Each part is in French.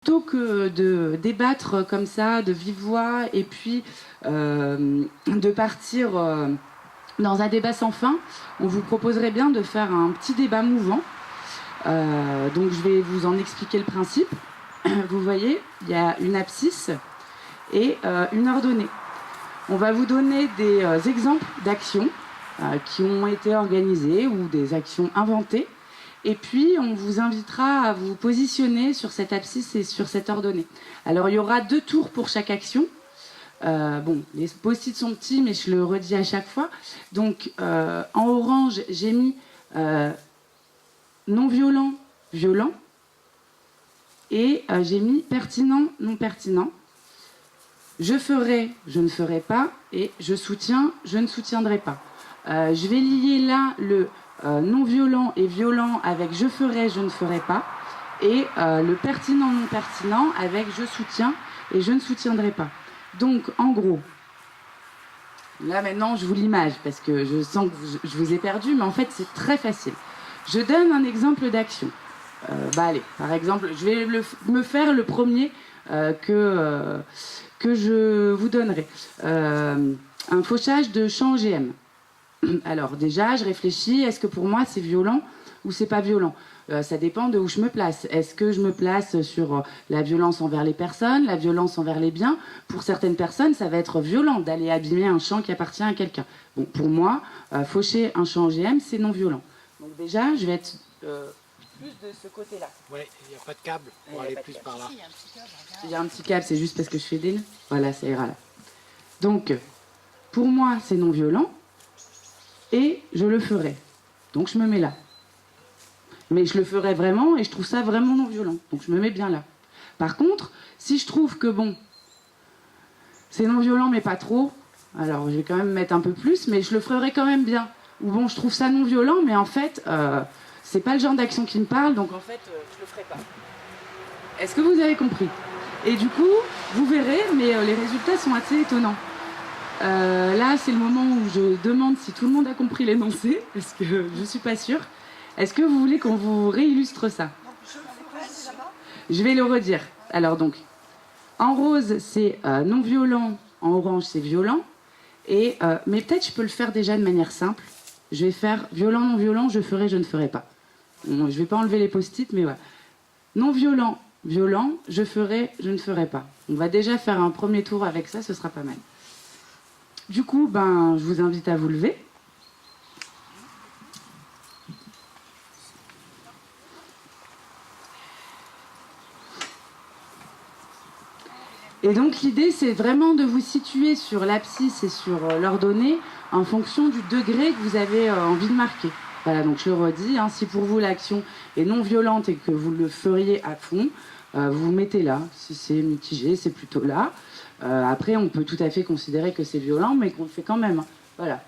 plutôt que de débattre comme ça, de vive voix, et puis de partir dans un débat sans fin, on vous proposerait bien de faire un petit débat mouvant. Donc je vais vous en expliquer le principe. Vous voyez, il y a une abscisse et une ordonnée. On va vous donner des exemples d'actions qui ont été organisées ou des actions inventées. Et puis, on vous invitera à vous positionner sur cette abscisse et sur cette ordonnée. Alors, il y aura 2 tours pour chaque action. Bon, les post-it sont petits, mais je le redis à chaque fois. Donc, en orange, j'ai mis non violent, violent. Et j'ai mis pertinent, non pertinent. Je ferai, je ne ferai pas. Et je soutiens, je ne soutiendrai pas. Je vais lier là le non violent et violent avec je ferai, je ne ferai pas. Et le pertinent, non pertinent avec je soutiens et je ne soutiendrai pas. Donc, en gros, là maintenant, je vous l'image parce que je sens que je vous ai perdu, mais en fait, c'est très facile. Je donne un exemple d'action. Allez, par exemple, je vais me faire le premier que je vous donnerai. Un fauchage de champ OGM. Alors déjà, je réfléchis, est-ce que pour moi c'est violent ou c'est pas violent? Ça dépend de où je me place. Est-ce que je me place sur la violence envers les personnes, la violence envers les biens? Pour certaines personnes, ça va être violent d'aller abîmer un champ qui appartient à quelqu'un. Bon, pour moi, faucher un champ OGM, c'est non violent. Donc déjà, je vais être plus de ce côté-là. Oui, il n'y a pas de câble pour aller plus par là. Il y a un petit câble, c'est juste parce que je fais des nœuds. Voilà, ça ira là. Donc, pour moi, c'est non violent. Et je le ferai. Donc je me mets là. Mais je le ferai vraiment et je trouve ça vraiment non violent. Donc je me mets bien là. Par contre, si je trouve que bon, c'est non violent mais pas trop, alors je vais quand même mettre un peu plus, mais je le ferai quand même bien. Ou bon, je trouve ça non violent, mais en fait, c'est pas le genre d'action qui me parle, donc en fait, je le ferai pas. Est-ce que vous avez compris? Et du coup, vous verrez, mais les résultats sont assez étonnants. Là, c'est le moment où je demande si tout le monde a compris l'énoncé, parce que je ne suis pas sûre. Est-ce que vous voulez qu'on vous réillustre ça? Je vais le redire. Alors donc, en rose, c'est non violent, en orange, c'est violent. Mais peut-être je peux le faire déjà de manière simple. Je vais faire violent, non violent, je ferai, je ne ferai pas. Bon, je ne vais pas enlever les post-it, mais voilà. Non violent, violent, je ferai, je ne ferai pas. On va déjà faire un premier tour avec ça, ce sera pas mal. Du coup, je vous invite à vous lever. Et donc l'idée, c'est vraiment de vous situer sur l'abscisse et sur l'ordonnée en fonction du degré que vous avez envie de marquer. Voilà, donc je le redis, si pour vous l'action est non violente et que vous le feriez à fond, vous vous mettez là. Si c'est mitigé, c'est plutôt là. Après, on peut tout à fait considérer que c'est violent, mais qu'on le fait quand même. Voilà.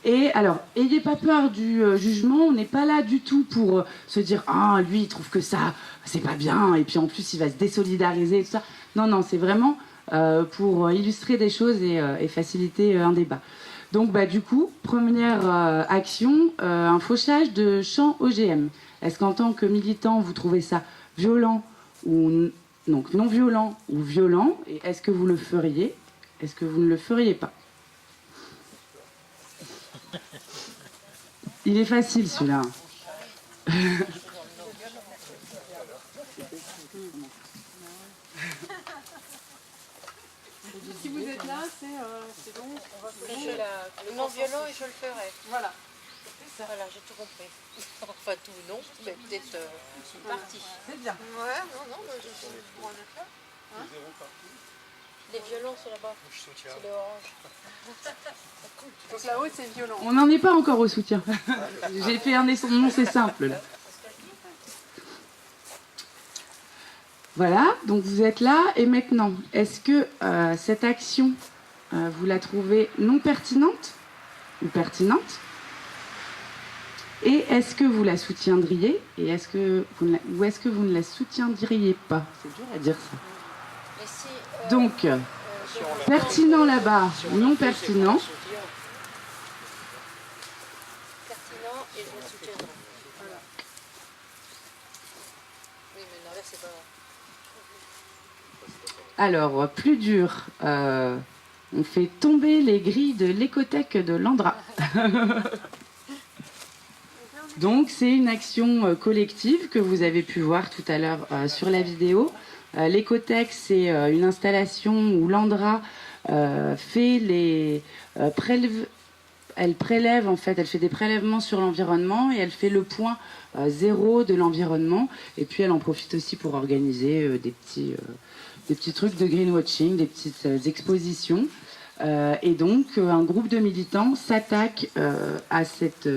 Et alors, ayez pas peur du jugement. On n'est pas là du tout pour se dire ah lui il trouve que ça c'est pas bien et puis en plus il va se désolidariser et tout ça. Non non, c'est vraiment pour illustrer des choses et faciliter un débat. Donc du coup, première action, un fauchage de champ OGM. Est-ce qu'en tant que militant vous trouvez ça violent ou donc non violent ou violent? Et est-ce que vous le feriez? Est-ce que vous ne le feriez pas? Il est facile celui-là. Si vous êtes là, c'est bon. Le non violent et je le ferai. Voilà. Voilà, j'ai tout compris. Enfin tout non, mais peut-être une partie. C'est bien. Ouais, non, je suis pour en être là. Hein? Les violons c'est là-bas. C'est le orange. Donc là-haut, c'est violent. On n'en est pas encore au soutien. J'ai fait un énoncé simple là. Voilà, donc vous êtes là. Et maintenant, est-ce que cette action, vous la trouvez non pertinente ou pertinente? Et est-ce que vous la soutiendriez? Et est-ce que vous ne la soutiendriez pas? C'est dur à dire ça. Mais si, Donc, pertinent là-bas, non pertinent. pertinent et je le soutiendrai. Voilà. Oui, mais l'inverse c'est pas vrai. Alors, plus dur, on fait tomber les grilles de l'écothèque de l'Andra. Donc, c'est une action collective que vous avez pu voir tout à l'heure sur la vidéo. L'écothèque, c'est une installation où l'Andra fait les elle prélève en fait, elle fait des prélèvements sur l'environnement et elle fait le point zéro de l'environnement. Et puis elle en profite aussi pour organiser des petits trucs de greenwashing, des petites expositions. Et donc un groupe de militants s'attaque à cette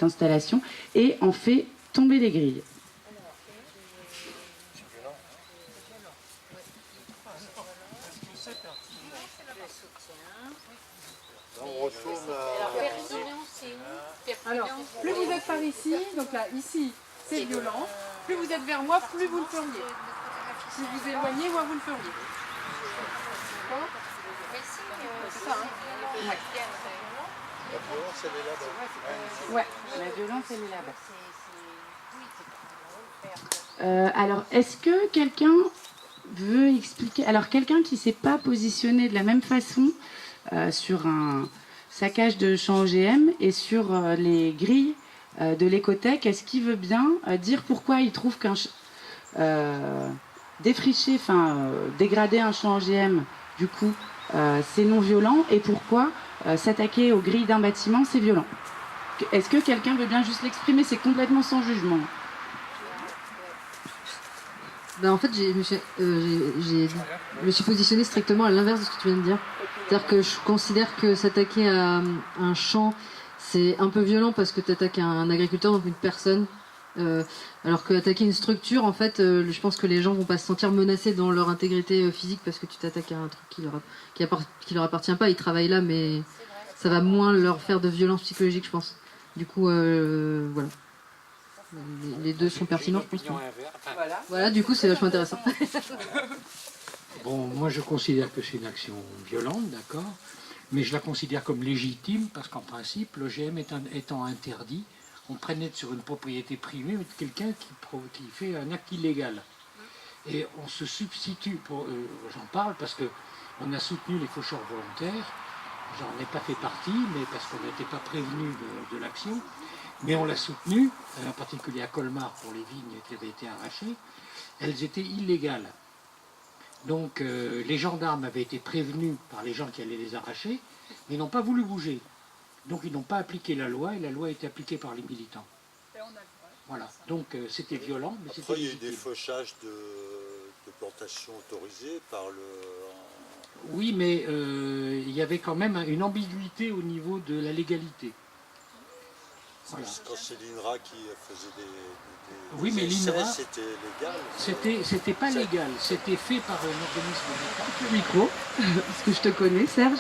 installation et en fait tomber les grilles. Alors, plus vous êtes par ici, donc là, ici, c'est violent. Plus vous êtes vers moi, plus vous le feriez. Si vous éloignez, moins vous le feriez. D'accord? C'est ça, hein? Ouais. La violence, elle est là-bas. Ouais, la violence, elle est là-bas. Alors, est-ce que quelqu'un veut expliquer... Alors, quelqu'un qui ne s'est pas positionné de la même façon sur un saccage de champs OGM et sur les grilles de l'écothèque, est-ce qu'il veut bien dire pourquoi il trouve qu'un défricher, dégrader un champ OGM, du coup, c'est non violent, et pourquoi s'attaquer aux grilles d'un bâtiment, c'est violent? Est-ce que quelqu'un veut bien juste l'exprimer? C'est complètement sans jugement. Ben en fait, je me suis positionnée strictement à l'inverse de ce que tu viens de dire. C'est-à-dire que je considère que s'attaquer à un champ, c'est un peu violent parce que tu attaques un agriculteur, donc une personne. Alors qu'attaquer une structure, en fait, je pense que les gens vont pas se sentir menacés dans leur intégrité physique parce que tu t'attaques à un truc qui leur appartient pas. Ils travaillent là, mais ça va moins leur faire de violence psychologique, je pense. Du coup, voilà. Les deux sont pertinents, je pense. Voilà, du coup, c'est vachement intéressant. Bon, moi je considère que c'est une action violente, d'accord, mais je la considère comme légitime parce qu'en principe, l'OGM étant interdit, on pénètre sur une propriété privée de quelqu'un qui fait un acte illégal. Et on se substitue, j'en parle parce qu'on a soutenu les faucheurs volontaires, j'en ai pas fait partie, mais parce qu'on n'était pas prévenu de l'action, mais on l'a soutenu, en particulier à Colmar pour les vignes qui avaient été arrachées, elles étaient illégales. Donc les gendarmes avaient été prévenus par les gens qui allaient les arracher, mais n'ont pas voulu bouger. Donc ils n'ont pas appliqué la loi, et la loi a été appliquée par les militants. Voilà, donc c'était violent, mais c'était Après, il y a eu légitime. des fauchages de plantations autorisées par le... Oui, mais il y avait quand même une ambiguïté au niveau de la légalité. Voilà. Quand c'est l'INRA qui faisait des oui, mais essais, l'INRA, c'était légal. C'était pas légal, c'était fait par un organisme d'État. Le micro, parce que je te connais, Serge.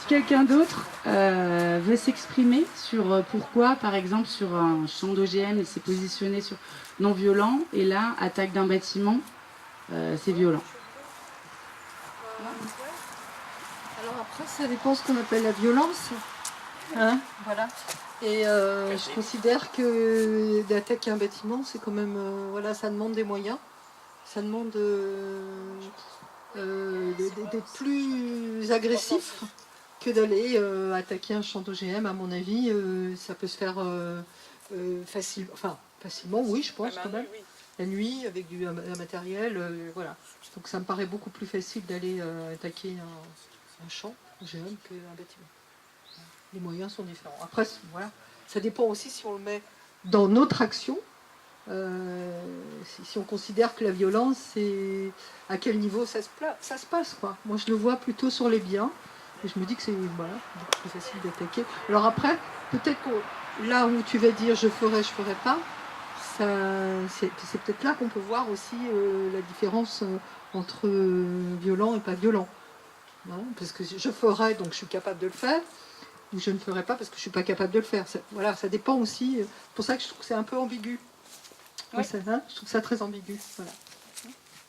Quelqu'un d'autre veut s'exprimer sur pourquoi, par exemple, sur un champ d'OGM, il s'est positionné sur non violent, et là, attaque d'un bâtiment, c'est violent. Alors après, ça dépend ce qu'on appelle la violence. Hein, voilà. Et je considère que d'attaquer un bâtiment, c'est quand même... voilà, ça demande des moyens. Ça demande d'être plus agressif que d'aller attaquer un champ d'OGM. À mon avis, ça peut se faire facilement, oui, je pense quand même. La nuit, avec un matériel, voilà. Donc ça me paraît beaucoup plus facile d'aller attaquer un champ OGM qu'un bâtiment. Les moyens sont différents. Après, voilà, ça dépend aussi si on le met dans notre action. Si on considère que la violence, c'est à quel niveau ça se passe, quoi. Moi, je le vois plutôt sur les biens. Et je me dis que c'est beaucoup plus facile d'attaquer. Alors après, peut-être que là où tu vas dire je ferai pas, c'est peut-être là qu'on peut voir aussi la différence entre violent et pas violent. Non, parce que je ferai, donc je suis capable de le faire, ou je ne ferai pas parce que je ne suis pas capable de le faire. Voilà, ça dépend aussi. C'est pour ça que je trouve que c'est un peu ambigu. Oui. Je trouve ça très ambigu. Voilà.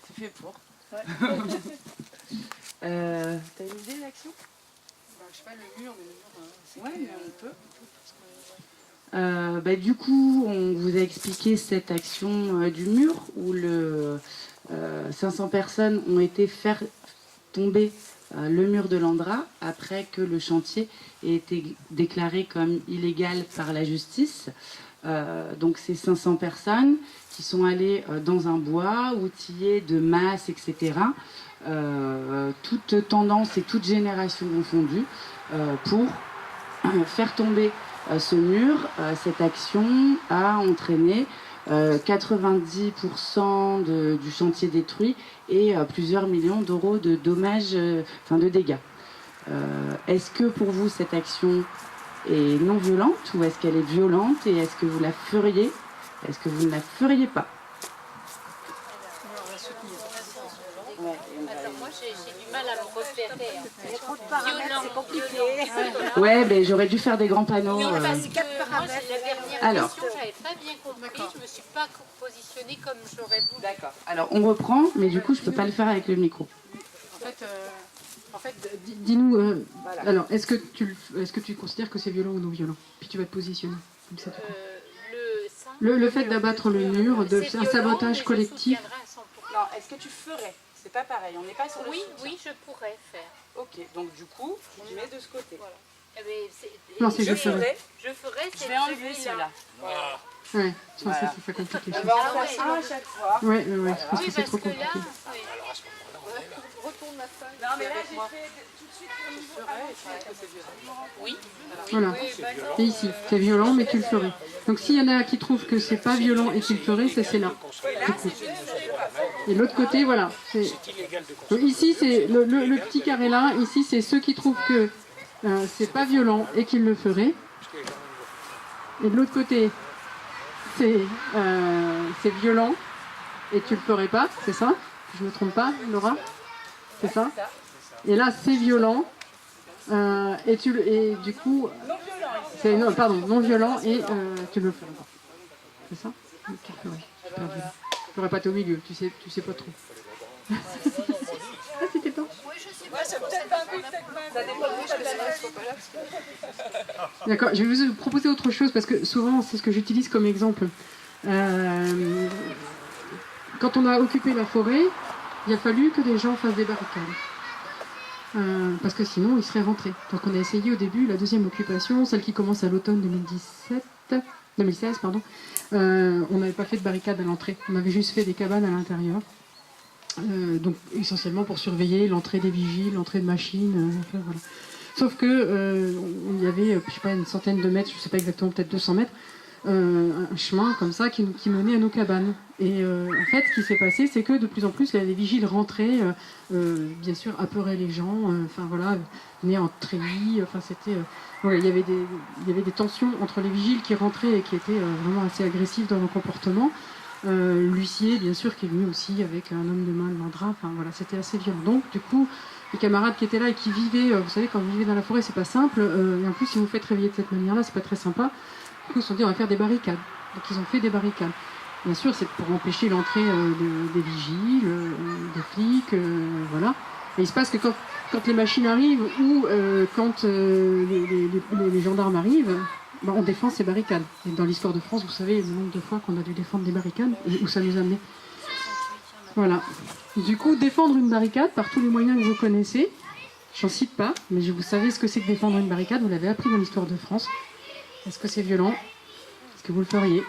C'est fait pour. Ouais. T'as une idée d'action? Je sais pas, le mur, mais le mur... Ouais, mais on peut. Du coup, on vous a expliqué cette action du mur où 500 personnes ont été faire tomber le mur de l'Andra après que le chantier ait été déclaré comme illégal par la justice. Donc ces 500 personnes qui sont allées dans un bois outillé de masse, etc., toutes tendances et toutes générations confondues, pour faire tomber ce mur. Cette action a entraîné 90% du chantier détruit et plusieurs millions d'euros de dommages, de dégâts. Est-ce que pour vous cette action est non violente ou est-ce qu'elle est violente et est-ce que vous la feriez? Est-ce que vous ne la feriez pas? Moi, j'ai du mal à me repérer. Il y a trop de paramètres, c'est compliqué. Ouais, mais j'aurais dû faire des grands panneaux. Oui, parce que moi, la dernière Alors. question, j'avais pas bien compris. Je me suis pas positionnée comme j'aurais voulu. D'accord. Alors, on reprend, mais du coup, je peux pas le faire avec le micro. En fait, Dis-nous, voilà. alors, est-ce que tu considères que c'est violent ou non violent? Puis tu vas te positionner. Comme ça, le fait d'abattre le mur, de faire un sabotage collectif. Non, est-ce que tu ferais? C'est pas pareil, on n'est pas sur le Oui, soutien. oui, je pourrais faire. Ok, donc du coup, tu mets de ce côté. Voilà. Non, c'est je ferais. Je ferais, Je vais enlever celui-là. Ouais, Voilà. ça compliqué. On va en faire un à chaque fois. Ouais, je pense que c'est trop là, compliqué. retourne ma feuille. Non, mais là, j'ai fait tout de suite le niveau. Oui. Voilà. Et ici, c'est violent, mais tu le ferais. Donc s'il y en a qui trouvent que c'est pas violent et qui le feraient, c'est là. Du coup. Et l'autre côté, voilà. Donc ici, c'est le petit carré là. Ici, c'est ceux qui trouvent que c'est pas violent et qu'ils le feraient. Et de l'autre côté, c'est violent et tu le ferais pas, c'est ça? Je me trompe pas, Laura? C'est ça? Et là, c'est violent. Et du coup, c'est non violent et tu le ferais pas. C'est ça? Tu le ferais. Super violent. Tu ferais pas au milieu, tu sais pas trop. Ah, c'était pas. D'accord, je vais vous proposer autre chose parce que souvent c'est ce que j'utilise comme exemple. Quand on a occupé la forêt, il a fallu que des gens fassent des barricades. Parce que sinon ils seraient rentrés. Donc on a essayé au début la deuxième occupation, celle qui commence à l'automne 2016, on n'avait pas fait de barricade à l'entrée, on avait juste fait des cabanes à l'intérieur. Donc essentiellement pour surveiller l'entrée des vigiles, l'entrée de machines, voilà. Sauf que il y avait, je sais pas, une centaine de mètres, je sais pas exactement, peut-être 200 mètres, un chemin comme ça qui menait à nos cabanes. Et en fait, ce qui s'est passé, c'est que de plus en plus, les vigiles rentraient, bien sûr, apeuraient les gens, venaient en treillis, il y avait des tensions entre les vigiles qui rentraient et qui étaient vraiment assez agressifs dans leur comportement. L'huissier, bien sûr, qui est venu aussi avec un homme de main de l'Andra, c'était assez violent. Donc, du coup, les camarades qui étaient là et qui vivaient, vous savez, quand vous vivez dans la forêt, c'est pas simple, et en plus, si vous faites réveiller de cette manière-là, c'est pas très sympa. Du coup, ils se sont dit, on va faire des barricades. Donc, ils ont fait des barricades. Bien sûr, c'est pour empêcher l'entrée des vigiles, des flics, voilà. Et il se passe que quand les machines arrivent ou quand les gendarmes arrivent, on défend ces barricades. Et dans l'histoire de France, vous savez le nombre de fois qu'on a dû défendre des barricades et où ça nous a amené. Voilà. Du coup, défendre une barricade par tous les moyens que vous connaissez, j'en cite pas, mais vous savez ce que c'est que défendre une barricade, vous l'avez appris dans l'histoire de France. Est-ce que c'est violent? Est-ce que vous le feriez?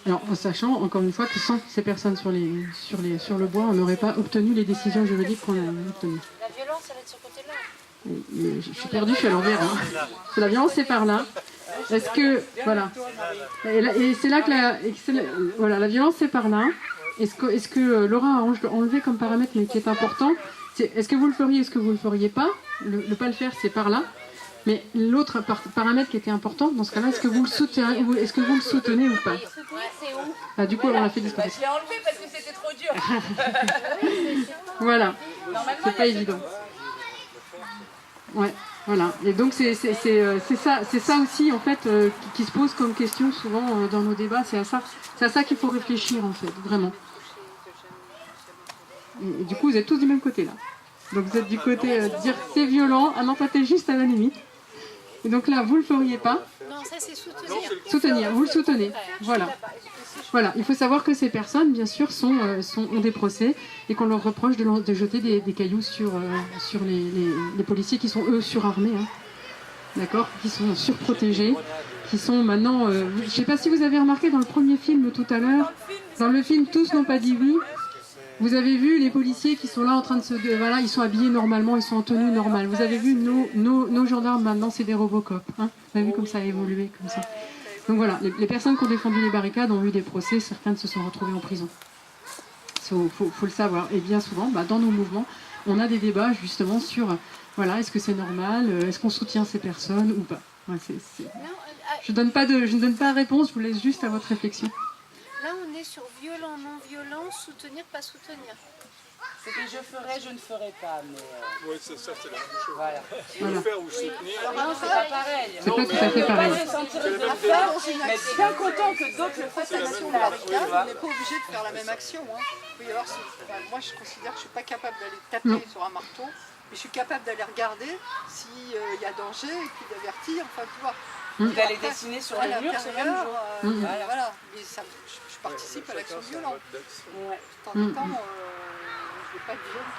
Alors, en sachant, encore une fois, que sans ces personnes sur le bois, on n'aurait pas obtenu les décisions juridiques qu'on a obtenues. La violence, elle est de ce côté-là. Je suis perdue, je suis à l'envers. Hein. La violence, c'est par là. Est-ce que... Voilà. Et c'est là que la violence, c'est par là. Est-ce que Laura a enlevé comme paramètre, mais qui est important, est-ce que vous le feriez, est-ce que vous ne le feriez pas? Le pas le faire, c'est par là. Mais l'autre paramètre qui était important, dans ce cas-là, est-ce que vous le soutenez ou pas? Ah, du coup, on l'a fait disparaître. Je l'ai enlevé parce que c'était trop dur. Voilà, c'est pas évident. Ouais, voilà. Et donc c'est ça aussi en fait qui se pose comme question souvent dans nos débats. C'est à ça qu'il faut réfléchir en fait, vraiment. Et du coup, vous êtes tous du même côté là. Donc vous êtes du côté dire c'est violent. Ah non, toi t'es juste à la limite. Et donc là, vous ne le feriez pas. Non, ça c'est soutenir. Soutenir, vous le soutenez. Voilà. Voilà, il faut savoir que ces personnes, bien sûr, ont des procès et qu'on leur reproche de jeter des cailloux sur les policiers qui sont, eux, surarmés. Hein. D'accord, qui sont surprotégés, qui sont maintenant... je ne sais pas si vous avez remarqué dans le premier film tout à l'heure, dans le film Tous n'ont pas dit oui, vous avez vu les policiers qui sont là en train de se... Voilà, ils sont habillés normalement, ils sont en tenue normale. Vous avez vu nos gendarmes maintenant, c'est des Robocop. Hein. Vous avez vu comme ça a évolué, comme ça. Donc voilà, les personnes qui ont défendu les barricades ont eu des procès, certaines se sont retrouvées en prison. Faut le savoir. Et bien souvent, dans nos mouvements, on a des débats justement sur... Voilà, est-ce que c'est normal? Est-ce qu'on soutient ces personnes ou pas? Ouais, je ne donne pas réponse, je vous laisse juste à votre réflexion. Là, on est sur violent, non violent, soutenir, pas soutenir. C'était je ferai, je ne ferai pas. Oui, ça c'est la même chose. Voilà. Le faire ou soutenir. Non, c'est pas pareil. C'est pas tout à fait pareil. Mais bien content que d'autres le fassent à la nation. On n'est pas obligé de faire la même action. Hein. Il peut y avoir, moi, je considère que je ne suis pas capable d'aller taper sur un marteau, mais je suis capable d'aller regarder s'il y a danger et puis d'avertir. Enfin, tu vois. D'aller dessiner sur le mur, c'est le même jour. Voilà. Et ça, je participe à l'action violente. Ouais. En même temps, je ne vais pas être violente.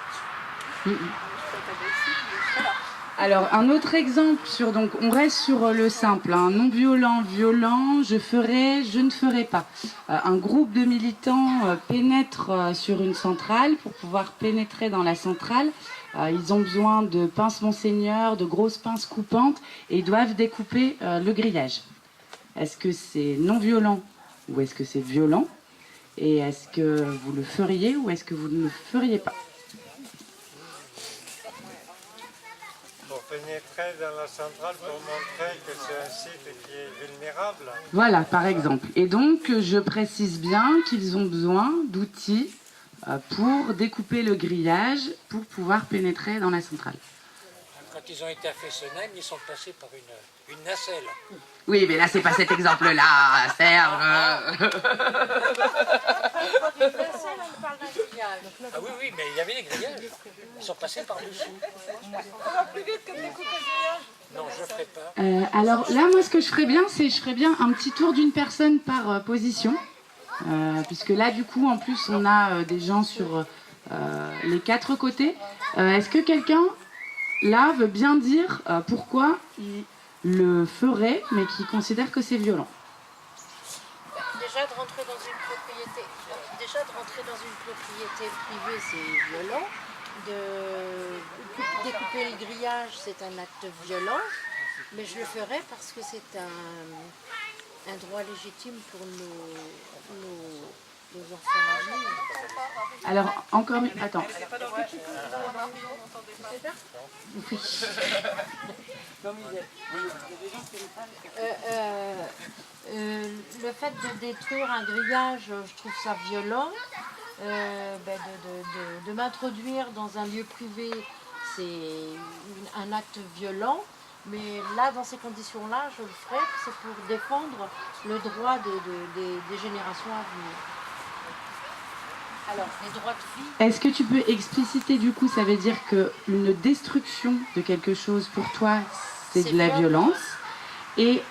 Je peux être agressive, mais voilà. Alors, un autre exemple, donc on reste sur le simple, hein, non violent, violent, je ferai, je ne ferai pas. Un groupe de militants pénètre sur une centrale. Pour pouvoir pénétrer dans la centrale, ils ont besoin de pinces Monseigneur, de grosses pinces coupantes, et ils doivent découper le grillage. Est-ce que c'est non violent ou est-ce que c'est violent? Et est-ce que vous le feriez ou est-ce que vous ne le feriez pas? Pénétrer dans la centrale pour montrer que c'est un site qui est vulnérable. Voilà, par exemple. Et donc, je précise bien qu'ils ont besoin d'outils pour découper le grillage pour pouvoir pénétrer dans la centrale. Quand ils ont été à Fessenheim, ils sont passés par une nacelle. Oui, mais là, c'est pas cet exemple-là, Serge. Ah oui, mais il y avait des grillages. Ils sont passés par-dessous. On va plus vite que de découper le grillage. Non, je ne ferai pas. Alors là, moi, ce que je ferais bien, c'est je ferais bien un petit tour d'une personne par position. Puisque là, du coup, en plus, on a des gens sur les 4 côtés. Est-ce que quelqu'un, là, veut bien dire pourquoi il le ferait, mais qui considère que c'est violent? Déjà de rentrer dans une propriété privée, c'est violent. De découper le grillage, c'est un acte violent. Mais je le ferai parce que c'est un droit légitime pour nos enfants à venir. Alors, encore... Attends. Oui. Le fait de détruire un grillage, je trouve ça violent. De m'introduire dans un lieu privé, c'est un acte violent. Mais là, dans ces conditions-là, je le ferai, c'est pour défendre le droit des générations à venir. Alors, les droits de vie... Est-ce que tu peux expliciter, du coup, ça veut dire qu'une destruction de quelque chose, pour toi, c'est de la violence. Et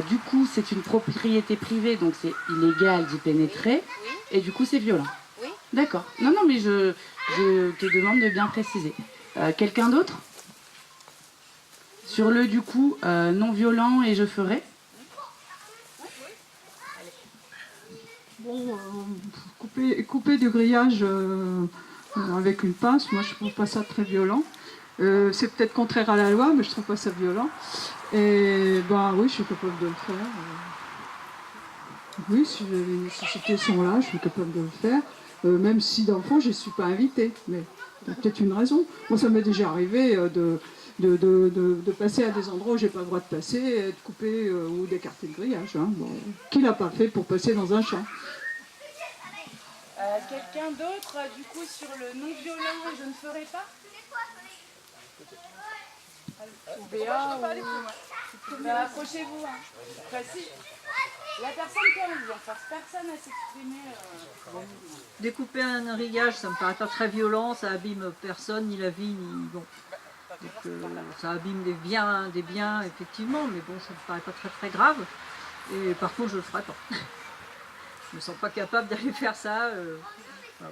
du coup, c'est une propriété privée, donc c'est illégal d'y pénétrer. Oui. Et du coup, c'est violent. Oui. D'accord. Non, mais je te demande de bien préciser. Quelqu'un d'autre? Sur le, du coup, non violent et je ferai. Bon, couper du grillage avec une pince, moi je trouve pas ça très violent. C'est peut-être contraire à la loi, mais je trouve pas ça violent. Et oui, je suis capable de le faire. Oui, si ces questions-là, je suis capable de le faire. Même si dans le fond, je ne suis pas invitée. Mais il y a peut-être une raison. Moi, ça m'est déjà arrivé de passer à des endroits où j'ai pas le droit de passer, et de couper ou d'écarter le grillage. Hein. Bon, qui l'a pas fait pour passer dans un champ? Quelqu'un d'autre, du coup, sur le non violent et je ne ferai pas? Béa, approchez-vous. Hein. Si la personne qui a envie, on force personne à s'exprimer. Découper un grillage, ça me paraît pas très violent, ça abîme personne, ni la vie, ni... Bon. Ça abîme des biens, effectivement, mais bon, ça me paraît pas très très grave. Et par contre, je le ferai pas. Je me sens pas capable d'aller faire ça. Bon.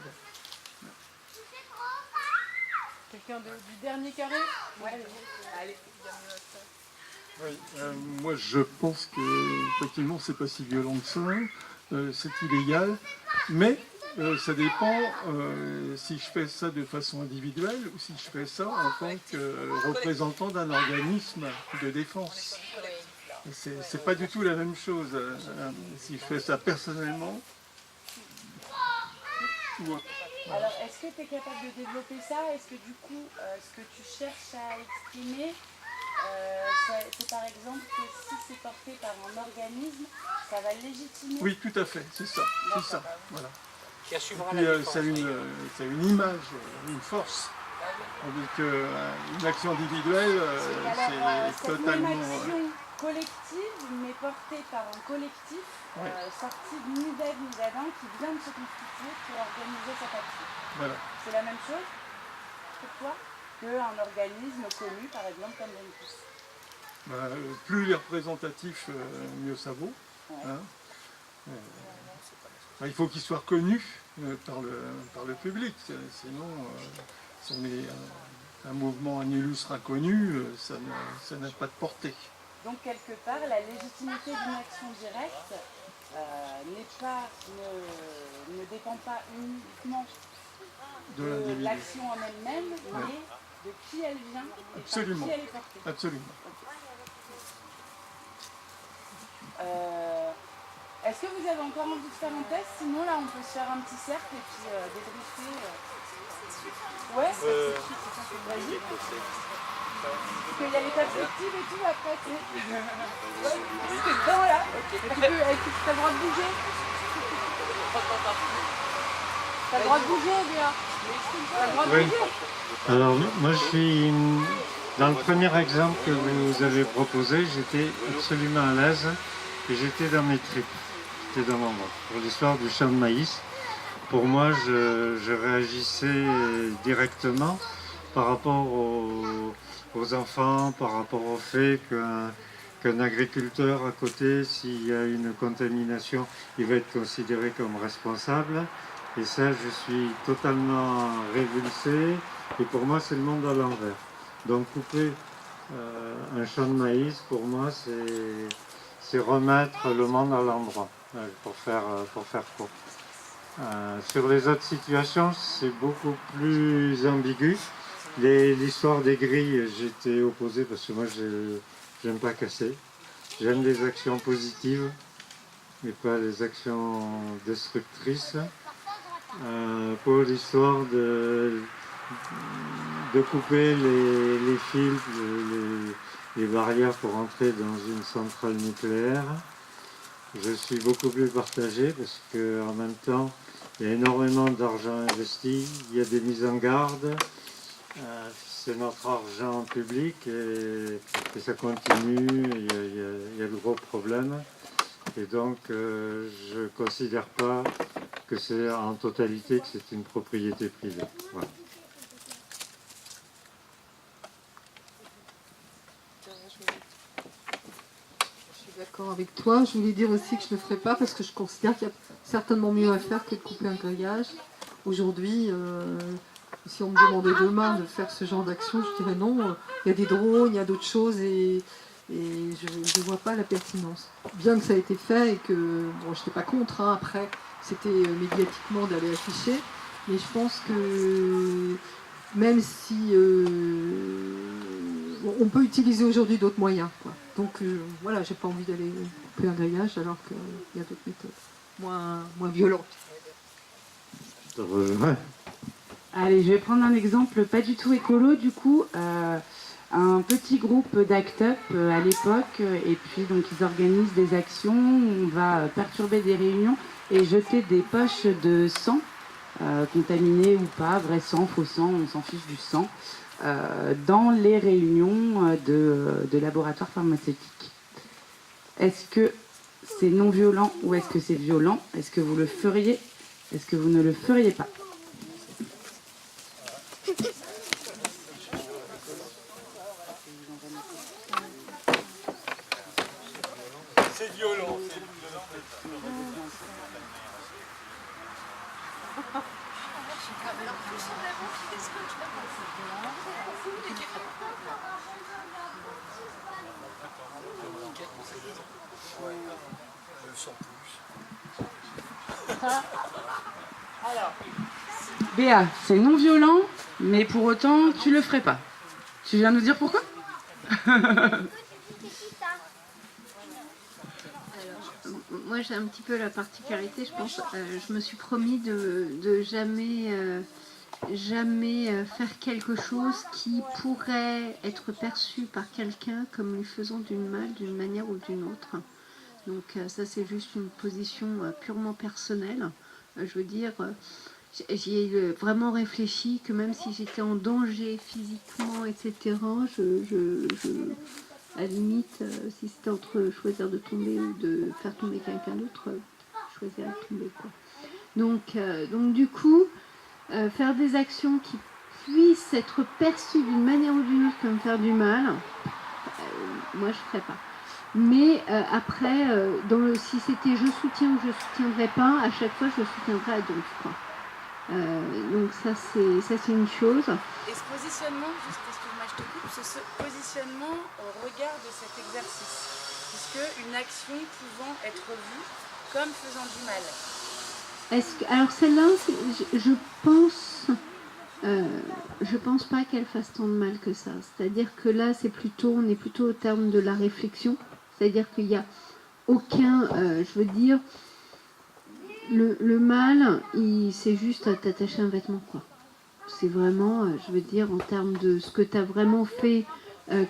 Quelqu'un du dernier carré? Ouais. Allez. Oui, moi je pense que effectivement c'est pas si violent que ça, c'est illégal, mais ça dépend si je fais ça de façon individuelle ou si je fais ça en tant que représentant d'un organisme de défense. C'est pas du tout la même chose si je fais ça personnellement ou autre. Alors, est-ce que tu es capable de développer ça? Est-ce que du coup, ce que tu cherches à exprimer, c'est par exemple que si c'est porté par un organisme, ça va légitimer? Oui, tout à fait, c'est ça, voilà. Qui assumera Et puis, la défense. ça a une image, une force. Tandis qu'une action individuelle, c'est cette totalement... même action collective, mais portée par un collectif, sorti de ni d'Ève ni d'Adam, qui vient de se constituer pour organiser cette action. Voilà. C'est la même chose pour toi qu'un organisme connu, par exemple, comme Greenpeace? Plus il est représentatif, mieux ça vaut. Hein. Il faut qu'il soit reconnu par le public, sinon si on est un mouvement illustre inconnu, ça n'a pas de portée. Donc quelque part, la légitimité d'une action directe ne dépend pas uniquement de l'action en elle-même, mais de qui elle vient et Absolument. par qui elle est portée. Absolument. Est-ce que vous avez encore envie de faire un test? Sinon là on peut se faire un petit cercle et puis débriefer. Ouais, vas-y. Parce qu'il y a les perspectives et tout après, tu sais. Ouais, c'est dedans là. Tu as le droit de bouger. T'as le droit de bouger, Béa. T'as le droit de bouger. Alors moi je suis dans le premier exemple que vous avez proposé, j'étais absolument à l'aise et j'étais dans mes tripes, j'étais dans mon ventre. Pour l'histoire du champ de maïs, pour moi je réagissais directement par rapport aux enfants, par rapport au fait qu'un agriculteur à côté, s'il y a une contamination, il va être considéré comme responsable. Et ça, je suis totalement révulsé. Et pour moi, c'est le monde à l'envers. Donc couper un champ de maïs, pour moi, c'est remettre le monde à l'endroit, pour faire court. Sur les autres situations, c'est beaucoup plus ambigu. L'histoire des grilles, j'étais opposé parce que moi, j'aime pas casser. J'aime les actions positives, mais pas les actions destructrices. Pour l'histoire de couper les fils, les barrières pour entrer dans une centrale nucléaire, je suis beaucoup plus partagé parce qu'en même temps, il y a énormément d'argent investi, il y a des mises en garde, c'est notre argent public et ça continue, il y a de gros problèmes. Et donc, je ne considère pas que c'est en totalité que c'est une propriété privée. Voilà. Je suis d'accord avec toi. Je voulais dire aussi que je ne le ferai pas parce que je considère qu'il y a certainement mieux à faire que de couper un grillage. Aujourd'hui, si on me demandait demain de faire ce genre d'action, je dirais non. Il y a des drones, il y a d'autres choses et je ne vois pas la pertinence. Bien que ça a été fait et que, bon, je n'étais pas contre, hein, après, c'était médiatiquement d'aller afficher, mais je pense que même si on peut utiliser aujourd'hui d'autres moyens, quoi. Donc voilà, j'ai pas envie d'aller couper un grillage alors qu'il y a d'autres méthodes moins violentes. Ouais. Allez, je vais prendre un exemple pas du tout écolo du coup. Un petit groupe d'Act Up à l'époque, et puis donc ils organisent des actions, on va perturber des réunions et jeter des poches de sang, contaminées ou pas, vrai sang, faux sang, on s'en fiche du sang, dans les réunions de laboratoires pharmaceutiques. Est-ce que c'est non violent ou est-ce que c'est violent? Est-ce que vous le feriez? Est-ce que vous ne le feriez pas? C'est violent. Alors, Béa, c'est non violent, mais pour autant, tu le ferais pas. Tu viens nous dire pourquoi? Moi, j'ai un petit peu la particularité, je pense. Je me suis promis de jamais faire quelque chose qui pourrait être perçu par quelqu'un comme lui faisant du mal d'une manière ou d'une autre. Donc ça, c'est juste une position purement personnelle. Je veux dire, j'y ai vraiment réfléchi que même si j'étais en danger physiquement, etc., à la limite, si c'était entre choisir de tomber ou de faire tomber quelqu'un d'autre, je choisirais de tomber, quoi. Donc du coup, faire des actions qui puissent être perçues d'une manière ou d'une autre comme faire du mal, moi je ne ferais pas. Mais après, si c'était je soutiens ou je ne soutiendrais pas, à chaque fois je soutiendrais à Donf, quoi. Donc ça c'est une chose. Et ce positionnement, juste excuse-moi je te coupe, c'est ce positionnement au regard de cet exercice, puisque une action pouvant être vue comme faisant du mal. Alors celle-là, je pense pas qu'elle fasse tant de mal que ça. C'est-à-dire que là, on est plutôt au terme de la réflexion. C'est-à-dire qu'il n'y a aucun, je veux dire, le mal, c'est juste à t'attacher un vêtement, quoi. C'est vraiment, je veux dire, en termes de ce que tu as vraiment fait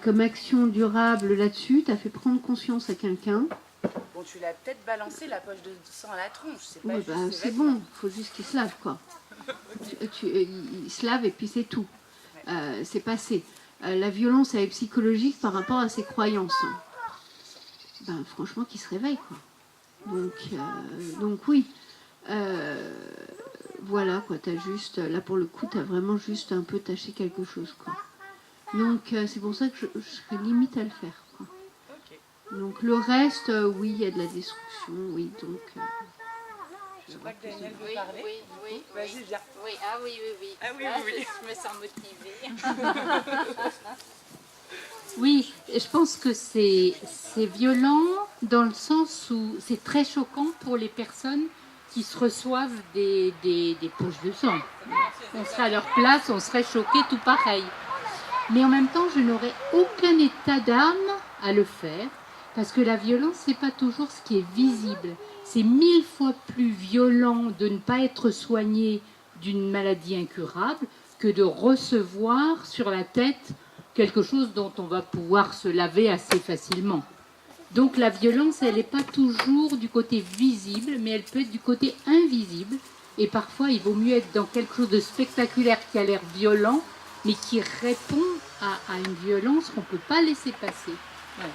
comme action durable là-dessus, tu as fait prendre conscience à quelqu'un. Bon, tu l'as peut-être balancé la poche de sang à la tronche, c'est pas Oui, juste c'est bon, il faut juste qu'il se lave, quoi. Il se lave et puis c'est tout. C'est passé. La violence, elle est psychologique par rapport à ses croyances. Franchement, qu'il se réveille, quoi. Donc oui. Voilà, quoi. T'as juste, là pour le coup, t'as vraiment juste un peu taché quelque chose, quoi. Donc c'est pour ça que je serais limite à le faire, quoi. Donc le reste, oui, il y a de la destruction, oui, donc... Je crois que Daniel veut parler. Oui. Vas-y, viens. Oui, ah oui. Ah oui. Je me sens motivée. Oui, je pense que c'est violent dans le sens où c'est très choquant pour les personnes qui se reçoivent des poches de sang. On serait à leur place, on serait choqués tout pareil. Mais en même temps, je n'aurais aucun état d'âme à le faire, parce que la violence, c'est pas toujours ce qui est visible. C'est 1000 fois plus violent de ne pas être soigné d'une maladie incurable que de recevoir sur la tête quelque chose dont on va pouvoir se laver assez facilement. Donc la violence, elle n'est pas toujours du côté visible, mais elle peut être du côté invisible. Et parfois, il vaut mieux être dans quelque chose de spectaculaire qui a l'air violent, mais qui répond à une violence qu'on ne peut pas laisser passer. Voilà.